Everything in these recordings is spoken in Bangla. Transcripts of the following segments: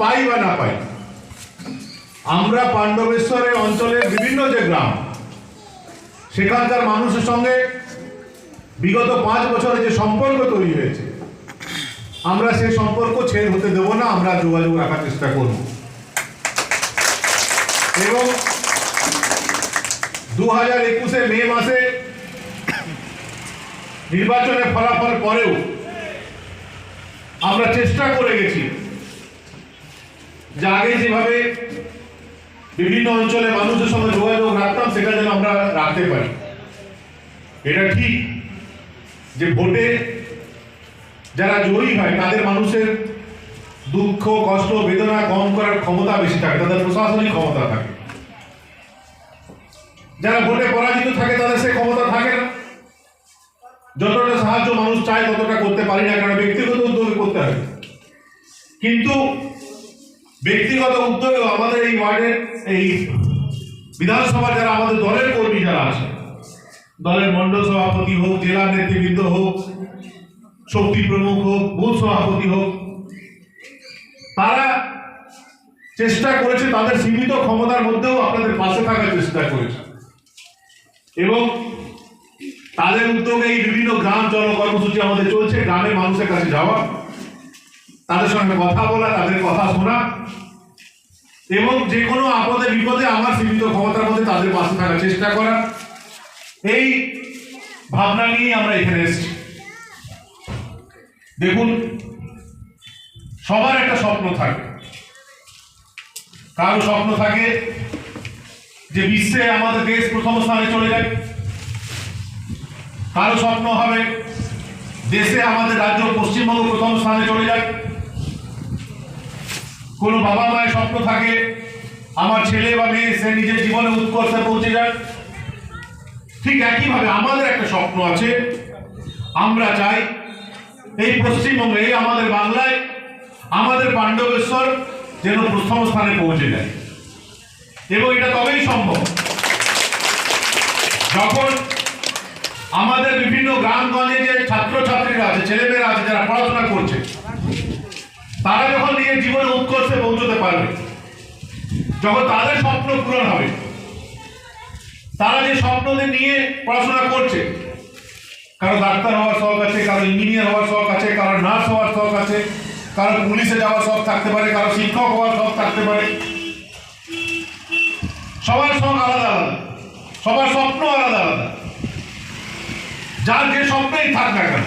পাই বা না পাই, আমরা পাণ্ডবেশ্বরের অঞ্চলের বিভিন্ন যে গ্রাম, সেখানকার মানুষের সঙ্গে বিগত 5 বছরে যে সম্পর্ক তৈরি হয়েছে, আমরা সেই সম্পর্ক ছেদ হতে দেব না। আমরা যোগাযোগ রাখার চেষ্টা করব এবং 2021 মে মাসে নির্বাচনের ফলাফল পরেও আমরা চেষ্টা করে গেছি যে আগে যেভাবে বিভিন্ন অঞ্চলে মানুষের সঙ্গে যোগাযোগ রাখতাম সেটা যেন আমরা রাখতে পারি। এটা ঠিক যে ভোটে যারা জয়ী হয় তাদের মানুষের দুঃখ কষ্ট বেদনা কম করার ক্ষমতা বেশি থাকে, তাদের প্রশাসনিক ক্ষমতা থাকে। যারা ভোটে পরাজিত থাকে তাদের সেই ক্ষমতা থাকে না। যতটা সাহায্য মানুষ চায় ততটা করতে পারি না, কারণ ব্যক্তিগত উদ্যোগে করতে হয়। কিন্তু ব্যক্তিগত উদ্যোগেও আমাদের এই ওয়ার্ডের এই বিধানসভার যারা আমাদের দলের কর্মী যারা আছে, দলের মণ্ডল সভাপতি হোক, জেলা নেতৃবৃন্দ হোক, শক্তি প্রমুখ হোক, বুথ সভাপতি হোক, তারা চেষ্টা করেছে তাদের সীমিত ক্ষমতার মধ্যেও আপনাদের পাশে থাকার চেষ্টা করেছে এবং তাদের উদ্যোগে এই বিভিন্ন গ্রাম জন কর্মসূচি আমাদের চলছে। গ্রামের মানুষের কাছে যাওয়া, তাদের সঙ্গে কথা বলা, তাদের কথা শোনা এবং যে কোনো আপদে বিপদে আমার সীমিত ক্ষমতার মধ্যে তাদের পাশে থাকার চেষ্টা করা, এই ভাবনা নিয়ে আমরা এখানে এসেছি। দেখুন, সবার একটা স্বপ্ন থাকে। কারো স্বপ্ন থাকে যে বিশ্বে আমাদের দেশ প্রথম স্থানে চলে যায়, কারো স্বপ্ন হবে দেশে আমাদের রাজ্য পশ্চিমবঙ্গ প্রথম স্থানে চলে যায়, কোনো বাবা মায়ের স্বপ্ন থাকে আমার ছেলে বা মেয়ে সে নিজের জীবনে উৎকর্ষে পৌঁছে যায়। ঠিক একইভাবে আমাদের একটা স্বপ্ন আছে, আমরা চাই এই পশ্চিমবঙ্গে, এই আমাদের বাংলায় আমাদের পাণ্ডবেশ্বর যেন প্রথম স্থানে পৌঁছে যায় এবং এটা তবেই সম্ভব যখন আমাদের বিভিন্ন গ্রামগঞ্জে যে ছাত্রছাত্রীরা আছে, ছেলেমেয়েরা আছে যারা পড়াশোনা করছে, তারা যখন নিজের জীবনে উৎকর্ষে পৌঁছতে পারবে, যখন তাদের স্বপ্ন পূরণ হবে, তারা যে স্বপ্নদের নিয়ে পড়াশোনা করছে, কারো ডাক্তার হওয়ার শখ আছে, কারো ইঞ্জিনিয়ার হওয়ার শখ আছে, কারো নার্স হওয়ার শখ আছে, কারো পুলিশে যাওয়ার শখ থাকতে পারে, কারো শিক্ষক হওয়ার শখ থাকতে পারে। সবার শখ আলাদা আলাদা, সবার স্বপ্ন আলাদা আলাদা। যার যে স্বপ্নেই থাক না কেন,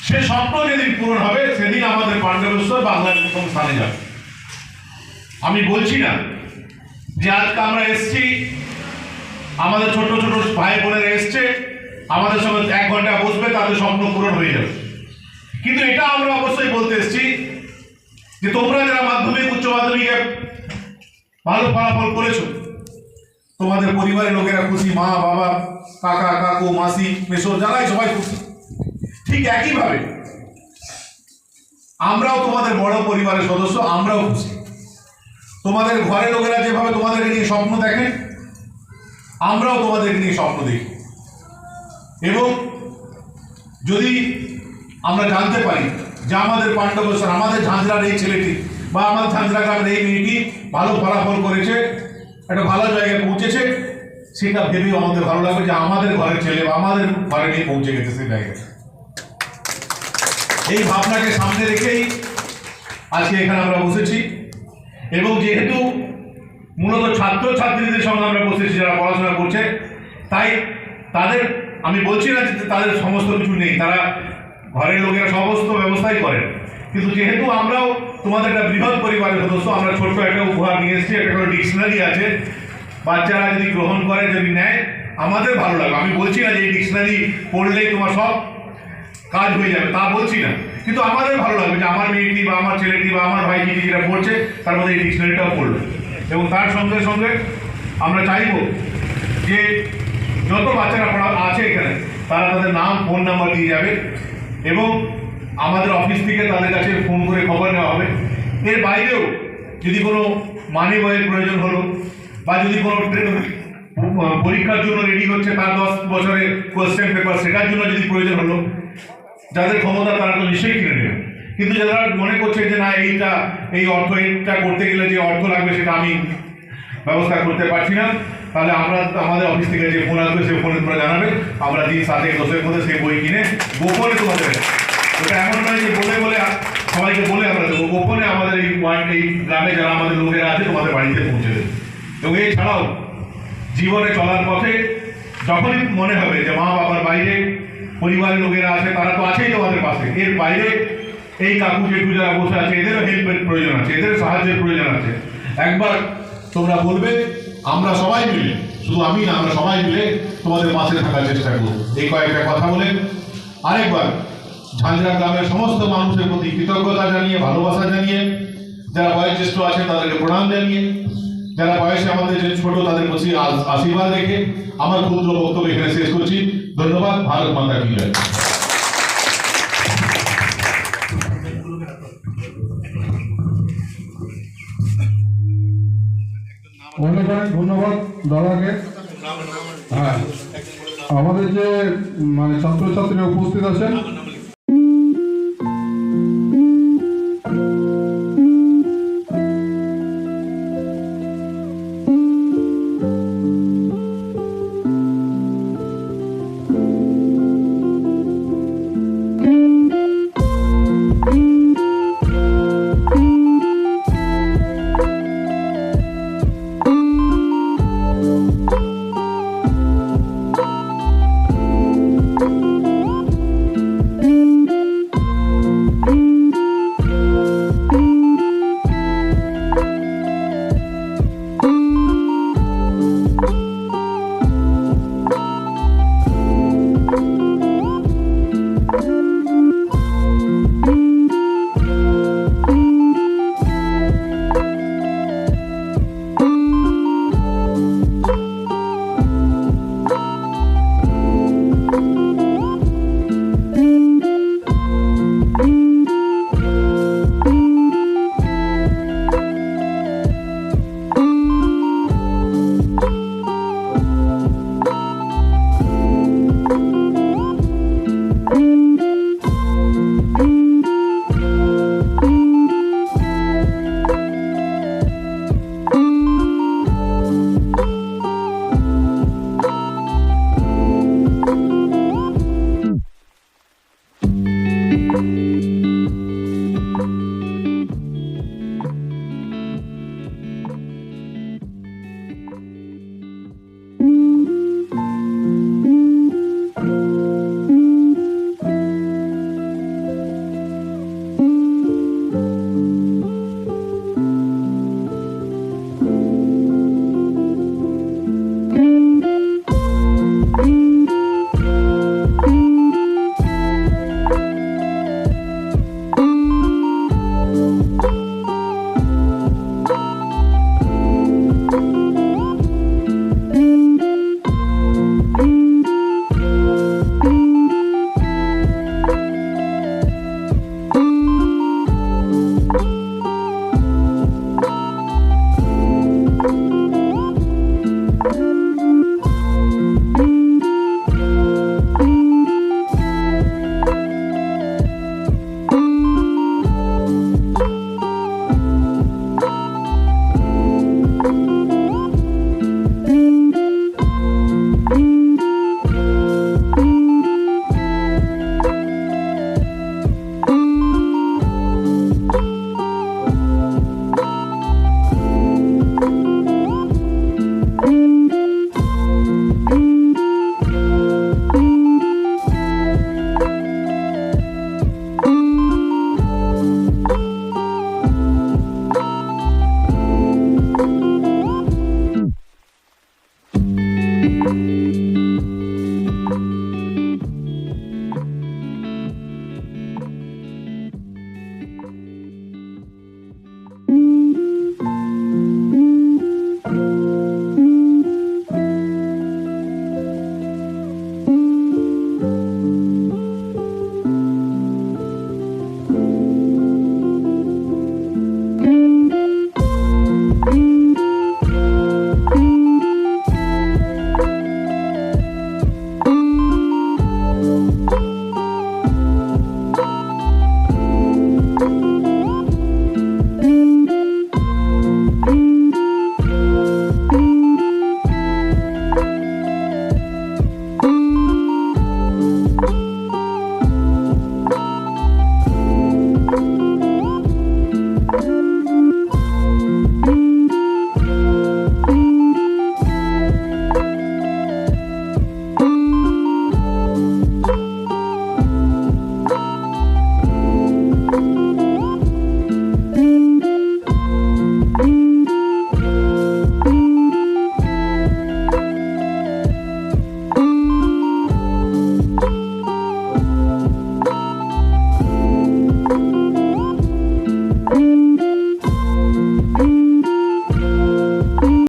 সে স্বপ্ন যেদিন পূরণ হবে সেদিন আমাদের পাণ্ডবেশ্বর বাংলার প্রথম স্থানে যাবে। আমি বলছি না যে আজকে আমরা এসছি, আমাদের ছোট ছোট ভাই বোনেরা এসছে, আমাদের সঙ্গে 1 ঘন্টা বসবে, তাদের স্বপ্ন পূরণ হয়ে যাবে। কিন্তু এটা আমরা অবশ্যই বলতে এসছি যে তোমরা যারা মাধ্যমিক উচ্চ মাধ্যমিকে ভালো ফলাফল করেছো, তোমাদের পরিবারের লোকেরা খুশি, মা বাবা কাকা কাকু মাসি মেসো যারাই সবাই খুশি। ঠিক একইভাবে আমরাও তোমাদের বড় পরিবারের সদস্য, আমরাও খুশি। তোমাদের ঘরের লোকেরা যেভাবে তোমাদেরকে নিয়ে স্বপ্ন দেখে, আমরাও তোমাদেরকে নিয়ে স্বপ্ন দেখি এবং যদি আমরা জানতে পারি যে আমাদের পাণ্ডবেশ্বর, আমাদের ঝাঁঝরার এই ছেলেটি বা আমাদের ঝাঁঝরা গ্রামের এই মেয়েটি ভালো ফলাফল করেছে, একটা ভালো জায়গায় পৌঁছেছে, সেটা ভেবেও আমাদের ভালো লাগবে যে আমাদের ঘরের ছেলে বা আমাদের ঘরে নিয়ে পৌঁছে গেছে সেই জায়গায়। এই ভাবনাকে সামনে রেখেই আজকে এখানে আমরা বসেছি এবং যেহেতু মূলত ছাত্রছাত্রীদের সঙ্গে আমরা বসেছি যারা পড়াশোনা করছে, তাই তাদের, আমি বলছি না যে তাদের সমস্ত কিছু নেই, তারা ঘরের লোকেরা সমস্ত ব্যবস্থাই করেন, কিন্তু যেহেতু আমরাও তোমাদের একটা বৃহৎ পরিবারের সদস্য, আমরা ছোট্ট একটা উপহার নিয়ে এসেছি। একটা করে ডিকশনারি আছে, বাচ্চারা যদি গ্রহণ করে, যদি নেয়, আমাদের ভালো লাগবে। আমি বলছি না যে এই ডিকশনারি পড়লেই তোমার সব কাজ হয়ে যাবে, তা বলছি না, কিন্তু আমাদের ভালো লাগবে যে আমার মেয়েটি বা আমার ছেলেটি বা আমার ভাইটি যেটা পড়ছে তার মধ্যে এই ডিকশনারিটাও পড়লো। এবং তার সঙ্গে সঙ্গে আমরা চাইব যে যত বাচ্চারা পড়া আছে এখানে, তারা তাদের নাম ফোন নাম্বার দিয়ে যাবে এবং আমাদের অফিস থেকে তাদের কাছে ফোন করে খবর নেওয়া হবে। এর বাইরেও যদি কোনো মানি বইয়ের প্রয়োজন হলো বা যদি কোনো পরীক্ষার জন্য রেডি হচ্ছে তার 10 বছরের কোয়েশ্চেন পেপার, সেটার জন্য যদি প্রয়োজন হলো, যাদের ক্ষমতা তারা তো নিশ্চয়ই কিনে নেবে, কিন্তু যারা মনে করছে যে না এই অর্থ এটা করতে গেলে যে অর্থ লাগবে সেটা আমি ব্যবস্থা করতে পারছি না, তাহলে আমরা আমাদের অফিস থেকে যে ফোন আসবে সেই ফোনে তোমরা জানাবে, আমরা দিন 7-10 মধ্যে সেই বই কিনে গোপনে তোমাদের, ওটা এমন নয় যে বলে সবাইকে বলে আমরা দেবো, গোপনে আমাদের এই গ্রামে যারা আমাদের লোকেরা আছে তোমাদের বাড়িতে পৌঁছে দেবে। এবং এছাড়াও জীবনে চলার পথে যখনই মনে হবে যে মা বাবার বাইরে পরিবারের লোকেরা আছে, তারা তো আছেই তোমাদের পাশে, এর বাইরে এই কাকু জেঠু যারা বসে আছে এদেরও হেল্পের প্রয়োজন আছে, এদেরও সাহায্যের প্রয়োজন আছে। একবার তোমরা বলবে, আমরা সবাই মিলে, শুধু আমি না, আমরা সবাই মিলে তোমাদের পাশে থাকার চেষ্টা করব। এই কয়েকটা কথা বলে আরেকবার ঝাঁঝরা গ্রামের সমস্ত মানুষের প্রতি কৃতজ্ঞতা জানিয়ে, ভালোবাসা জানিয়ে, যারা বয়োজ্যেষ্ঠ আছে তাদেরকে প্রণাম জানিয়ে, যারা বয়সে আমাদের যে ছোট তাদের প্রতি আশীর্বাদ রেখে আমার ক্ষুদ্র বক্তব্য এখানে শেষ করছি। ধন্যবাদ। ভারত মাতা কি জয়। অনেক অনেক ধন্যবাদ দাদাকে। হ্যাঁ, আমাদের যে ছাত্রছাত্রীরা উপস্থিত আছেন